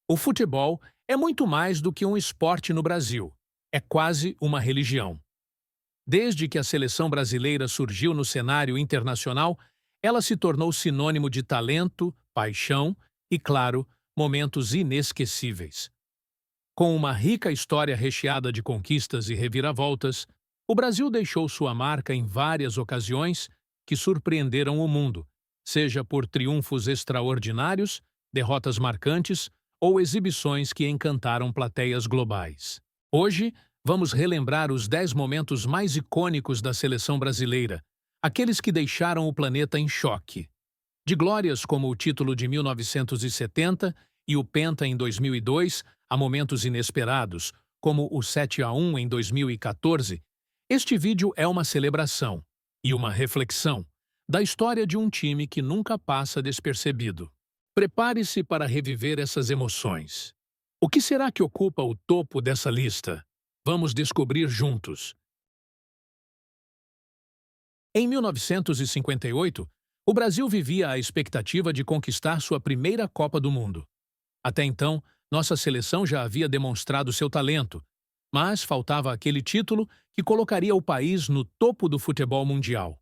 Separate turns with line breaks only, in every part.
O futebol é muito mais do que um esporte no Brasil. É quase uma religião. Desde que a seleção brasileira surgiu no cenário internacional, ela se tornou sinônimo de talento, paixão e, claro, momentos inesquecíveis. Com uma rica história recheada de conquistas e reviravoltas, o Brasil deixou sua marca em várias ocasiões que surpreenderam o mundo, seja por triunfos extraordinários, derrotas marcantes ou exibições que encantaram plateias globais. Hoje, vamos relembrar os 10 momentos mais icônicos da seleção brasileira, aqueles que deixaram o planeta em choque. De glórias como o título de 1970 e o Penta em 2002, a momentos inesperados, como o 7-1 em 2014, este vídeo é uma celebração e uma reflexão da história de um time que nunca passa despercebido. Prepare-se para reviver essas emoções. O que será que ocupa o topo dessa lista? Vamos descobrir juntos. Em 1958, o Brasil vivia a expectativa de conquistar sua primeira Copa do Mundo. Até então, nossa seleção já havia demonstrado seu talento, mas faltava aquele título que colocaria o país no topo do futebol mundial.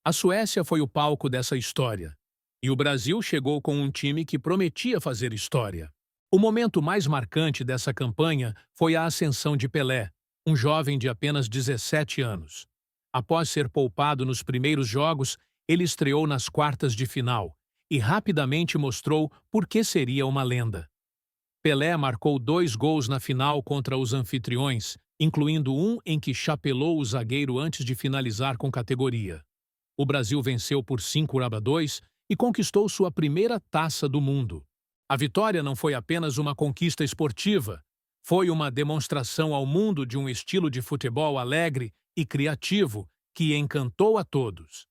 A Suécia foi o palco dessa história, e o Brasil chegou com um time que prometia fazer história. O momento mais marcante dessa campanha foi a ascensão de Pelé, um jovem de apenas 17 anos. Após ser poupado nos primeiros jogos, ele estreou nas quartas de final e rapidamente mostrou por que seria uma lenda. Pelé marcou 2 gols na final contra os anfitriões, incluindo um em que chapelou o zagueiro antes de finalizar com categoria. O Brasil venceu por 5-2 e conquistou sua primeira taça do mundo. A vitória não foi apenas uma conquista esportiva, foi uma demonstração ao mundo de um estilo de futebol alegre e criativo que encantou a todos.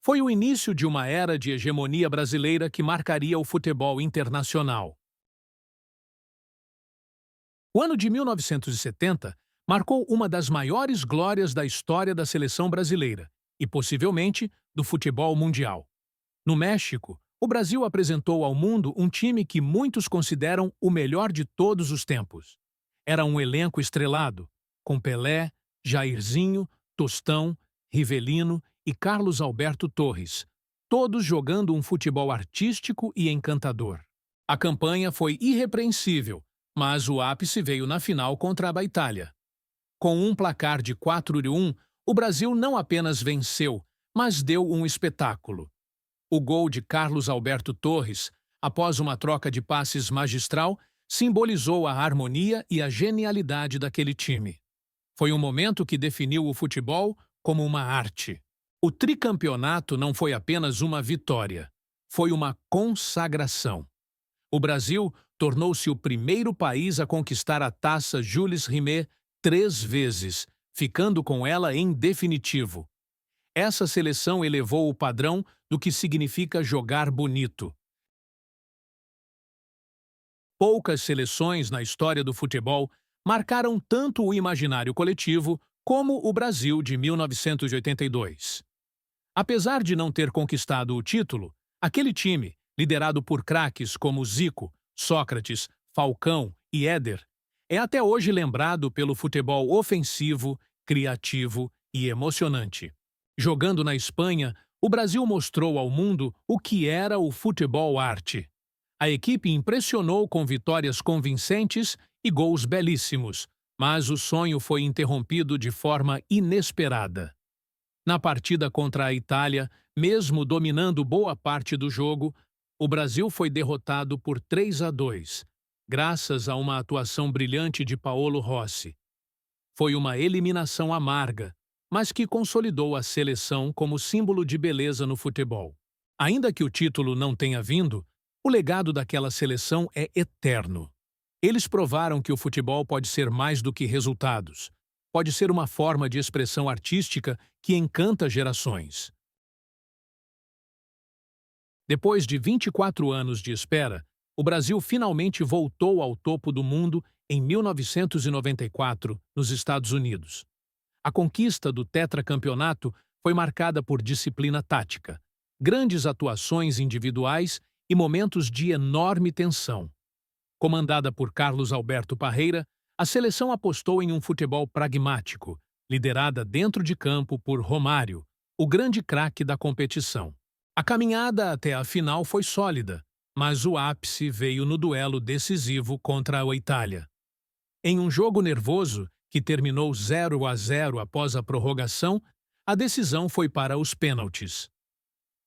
Foi o início de uma era de hegemonia brasileira que marcaria o futebol internacional. O ano de 1970 marcou uma das maiores glórias da história da seleção brasileira e, possivelmente, do futebol mundial. No México, o Brasil apresentou ao mundo um time que muitos consideram o melhor de todos os tempos. Era um elenco estrelado, com Pelé, Jairzinho, Tostão, Rivelino e Carlos Alberto Torres, todos jogando um futebol artístico e encantador. A campanha foi irrepreensível, mas o ápice veio na final contra a Itália. Com um placar de 4-1, o Brasil não apenas venceu, mas deu um espetáculo. O gol de Carlos Alberto Torres, após uma troca de passes magistral, simbolizou a harmonia e a genialidade daquele time. Foi um momento que definiu o futebol como uma arte. O tricampeonato não foi apenas uma vitória, foi uma consagração. O Brasil tornou-se o primeiro país a conquistar a taça Jules Rimet 3 vezes, ficando com ela em definitivo. Essa seleção elevou o padrão do que significa jogar bonito. Poucas seleções na história do futebol marcaram tanto o imaginário coletivo como o Brasil de 1982. Apesar de não ter conquistado o título, aquele time, liderado por craques como Zico, Sócrates, Falcão e Éder, é até hoje lembrado pelo futebol ofensivo, criativo e emocionante. Jogando na Espanha, o Brasil mostrou ao mundo o que era o futebol arte. A equipe impressionou com vitórias convincentes e gols belíssimos, mas o sonho foi interrompido de forma inesperada. Na partida contra a Itália, mesmo dominando boa parte do jogo, o Brasil foi derrotado por 3-2, graças a uma atuação brilhante de Paolo Rossi. Foi uma eliminação amarga, mas que consolidou a seleção como símbolo de beleza no futebol. Ainda que o título não tenha vindo, o legado daquela seleção é eterno. Eles provaram que o futebol pode ser mais do que resultados. Pode ser uma forma de expressão artística que encanta gerações. Depois de 24 anos de espera, o Brasil finalmente voltou ao topo do mundo em 1994, nos Estados Unidos. A conquista do tetracampeonato foi marcada por disciplina tática, grandes atuações individuais e momentos de enorme tensão. Comandada por Carlos Alberto Parreira, a seleção apostou em um futebol pragmático, liderada dentro de campo por Romário, o grande craque da competição. A caminhada até a final foi sólida, mas o ápice veio no duelo decisivo contra a Itália. Em um jogo nervoso, que terminou 0-0 após a prorrogação, a decisão foi para os pênaltis.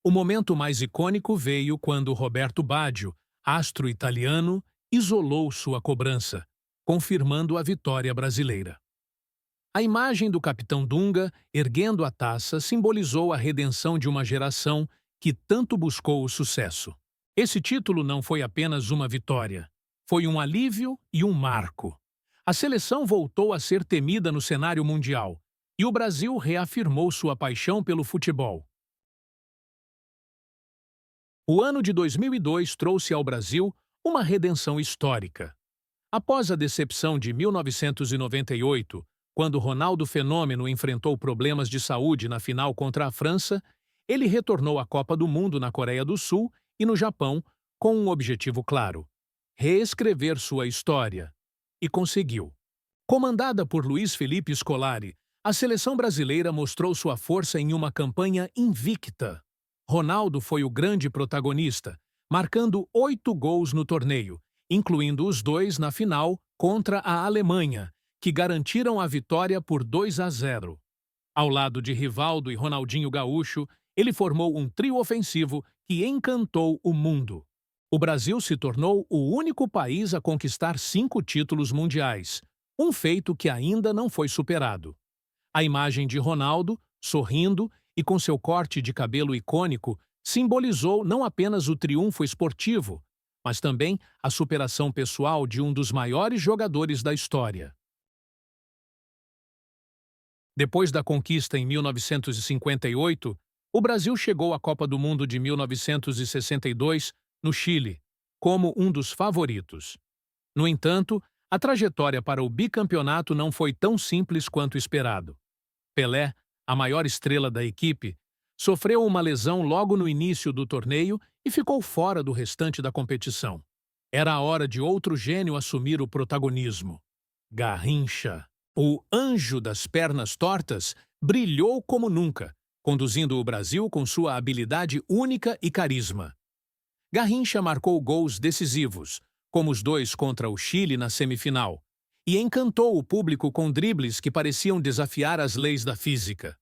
O momento mais icônico veio quando Roberto Baggio, astro italiano, isolou sua cobrança, confirmando a vitória brasileira. A imagem do capitão Dunga, erguendo a taça, simbolizou a redenção de uma geração que tanto buscou o sucesso. Esse título não foi apenas uma vitória, foi um alívio e um marco. A seleção voltou a ser temida no cenário mundial, e o Brasil reafirmou sua paixão pelo futebol. O ano de 2002 trouxe ao Brasil uma redenção histórica. Após a decepção de 1998, quando Ronaldo Fenômeno enfrentou problemas de saúde na final contra a França, ele retornou à Copa do Mundo na Coreia do Sul e no Japão com um objetivo claro: reescrever sua história. E conseguiu. Comandada por Luiz Felipe Scolari, a seleção brasileira mostrou sua força em uma campanha invicta. Ronaldo foi o grande protagonista, marcando 8 gols no torneio, incluindo os 2 na final contra a Alemanha, que garantiram a vitória por 2-0. Ao lado de Rivaldo e Ronaldinho Gaúcho, ele formou um trio ofensivo que encantou o mundo. O Brasil se tornou o único país a conquistar 5 títulos mundiais, um feito que ainda não foi superado. A imagem de Ronaldo, sorrindo e com seu corte de cabelo icônico, simbolizou não apenas o triunfo esportivo, mas também a superação pessoal de um dos maiores jogadores da história. Depois da conquista em 1958, o Brasil chegou à Copa do Mundo de 1962, no Chile, como um dos favoritos. No entanto, a trajetória para o bicampeonato não foi tão simples quanto esperado. Pelé, a maior estrela da equipe, sofreu uma lesão logo no início do torneio e ficou fora do restante da competição. Era a hora de outro gênio assumir o protagonismo. Garrincha, o anjo das pernas tortas, brilhou como nunca, conduzindo o Brasil com sua habilidade única e carisma. Garrincha marcou gols decisivos, como os 2 contra o Chile na semifinal, e encantou o público com dribles que pareciam desafiar as leis da física.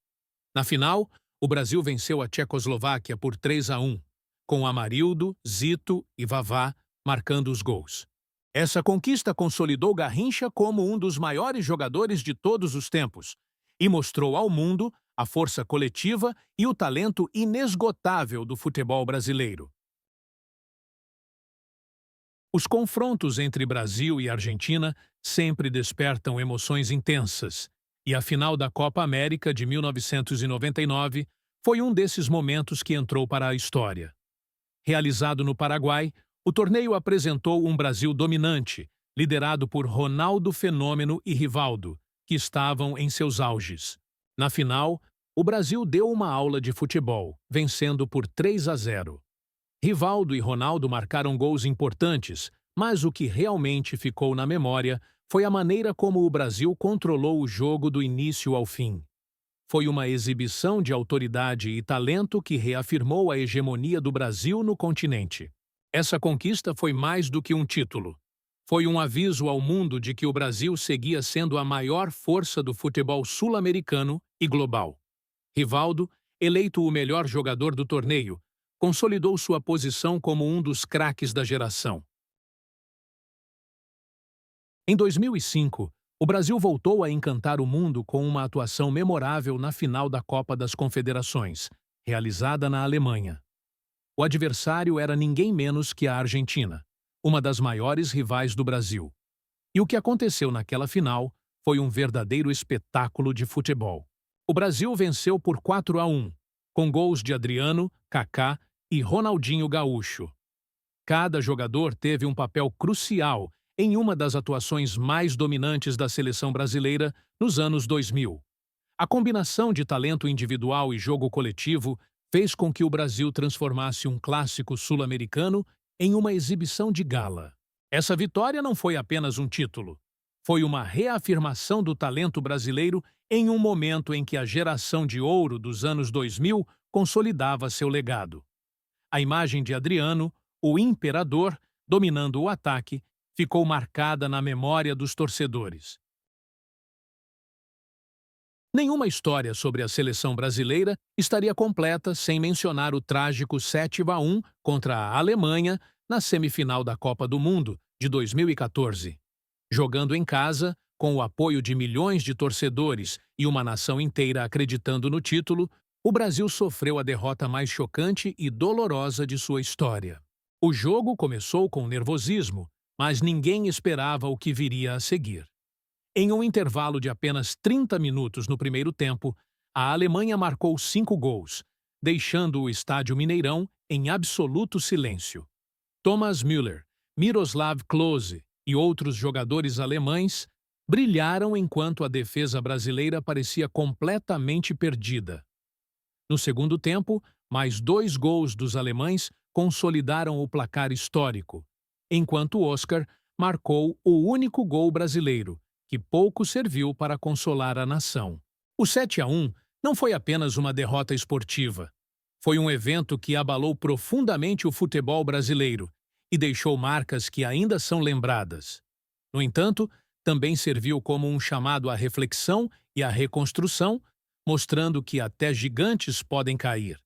Na final, o Brasil venceu a Tchecoslováquia por 3-1, com Amarildo, Zito e Vavá marcando os gols. Essa conquista consolidou Garrincha como um dos maiores jogadores de todos os tempos e mostrou ao mundo a força coletiva e o talento inesgotável do futebol brasileiro. Os confrontos entre Brasil e Argentina sempre despertam emoções intensas, e a final da Copa América de 1999 foi um desses momentos que entrou para a história. Realizado no Paraguai, o torneio apresentou um Brasil dominante, liderado por Ronaldo Fenômeno e Rivaldo, que estavam em seus auges. Na final, o Brasil deu uma aula de futebol, vencendo por 3-0. Rivaldo e Ronaldo marcaram gols importantes, mas o que realmente ficou na memória foi a maneira como o Brasil controlou o jogo do início ao fim. Foi uma exibição de autoridade e talento que reafirmou a hegemonia do Brasil no continente. Essa conquista foi mais do que um título. Foi um aviso ao mundo de que o Brasil seguia sendo a maior força do futebol sul-americano e global. Rivaldo, eleito o melhor jogador do torneio, consolidou sua posição como um dos craques da geração. Em 2005, o Brasil voltou a encantar o mundo com uma atuação memorável na final da Copa das Confederações, realizada na Alemanha. O adversário era ninguém menos que a Argentina, uma das maiores rivais do Brasil. E o que aconteceu naquela final foi um verdadeiro espetáculo de futebol. O Brasil venceu por 4-1, com gols de Adriano, Kaká e Ronaldinho Gaúcho. Cada jogador teve um papel crucial em uma das atuações mais dominantes da seleção brasileira nos anos 2000. A combinação de talento individual e jogo coletivo fez com que o Brasil transformasse um clássico sul-americano em uma exibição de gala. Essa vitória não foi apenas um título. Foi uma reafirmação do talento brasileiro em um momento em que a geração de ouro dos anos 2000 consolidava seu legado. A imagem de Adriano, o imperador, dominando o ataque, ficou marcada na memória dos torcedores. Nenhuma história sobre a seleção brasileira estaria completa sem mencionar o trágico 7-1 contra a Alemanha na semifinal da Copa do Mundo de 2014. Jogando em casa, com o apoio de milhões de torcedores e uma nação inteira acreditando no título, o Brasil sofreu a derrota mais chocante e dolorosa de sua história. O jogo começou com nervosismo, mas ninguém esperava o que viria a seguir. Em um intervalo de apenas 30 minutos no primeiro tempo, a Alemanha marcou 5 gols, deixando o estádio Mineirão em absoluto silêncio. Thomas Müller, Miroslav Klose e outros jogadores alemães brilharam enquanto a defesa brasileira parecia completamente perdida. No segundo tempo, mais 2 gols dos alemães consolidaram o placar histórico, enquanto Oscar marcou o único gol brasileiro, que pouco serviu para consolar a nação. O 7-1 não foi apenas uma derrota esportiva. Foi um evento que abalou profundamente o futebol brasileiro e deixou marcas que ainda são lembradas. No entanto, também serviu como um chamado à reflexão e à reconstrução, mostrando que até gigantes podem cair.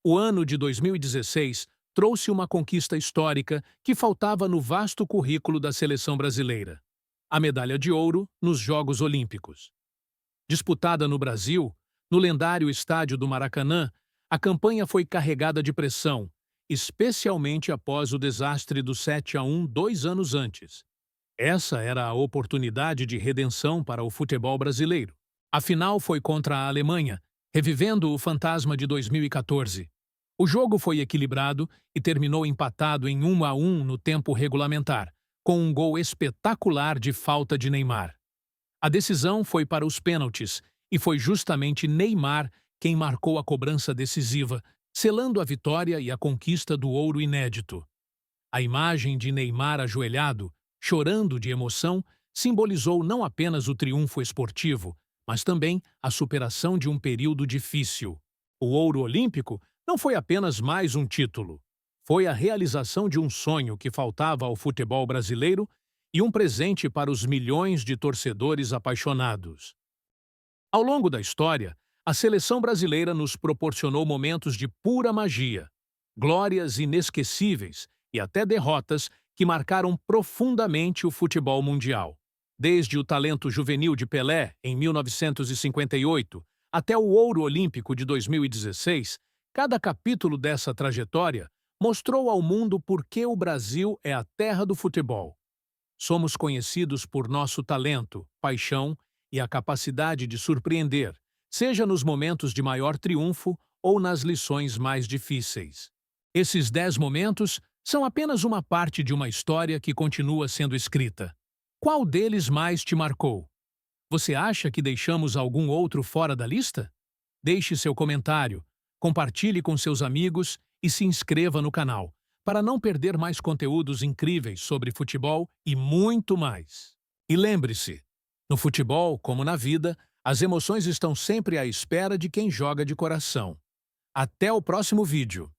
O ano de 2016 trouxe uma conquista histórica que faltava no vasto currículo da seleção brasileira: a medalha de ouro nos Jogos Olímpicos. Disputada no Brasil, no lendário estádio do Maracanã, a campanha foi carregada de pressão, especialmente após o desastre do 7-1 2 anos antes. Essa era a oportunidade de redenção para o futebol brasileiro. A final foi contra a Alemanha, revivendo o fantasma de 2014. O jogo foi equilibrado e terminou empatado em 1-1 no tempo regulamentar, com um gol espetacular de falta de Neymar. A decisão foi para os pênaltis e foi justamente Neymar quem marcou a cobrança decisiva, selando a vitória e a conquista do ouro inédito. A imagem de Neymar ajoelhado, chorando de emoção, simbolizou não apenas o triunfo esportivo, mas também a superação de um período difícil. O ouro olímpico não foi apenas mais um título. Foi a realização de um sonho que faltava ao futebol brasileiro e um presente para os milhões de torcedores apaixonados. Ao longo da história, a seleção brasileira nos proporcionou momentos de pura magia, glórias inesquecíveis e até derrotas que marcaram profundamente o futebol mundial. Desde o talento juvenil de Pelé, em 1958, até o ouro olímpico de 2016, cada capítulo dessa trajetória mostrou ao mundo por que o Brasil é a terra do futebol. Somos conhecidos por nosso talento, paixão e a capacidade de surpreender, seja nos momentos de maior triunfo ou nas lições mais difíceis. Esses 10 momentos são apenas uma parte de uma história que continua sendo escrita. Qual deles mais te marcou? Você acha que deixamos algum outro fora da lista? Deixe seu comentário, compartilhe com seus amigos e se inscreva no canal, para não perder mais conteúdos incríveis sobre futebol e muito mais. E lembre-se, no futebol, como na vida, as emoções estão sempre à espera de quem joga de coração. Até o próximo vídeo!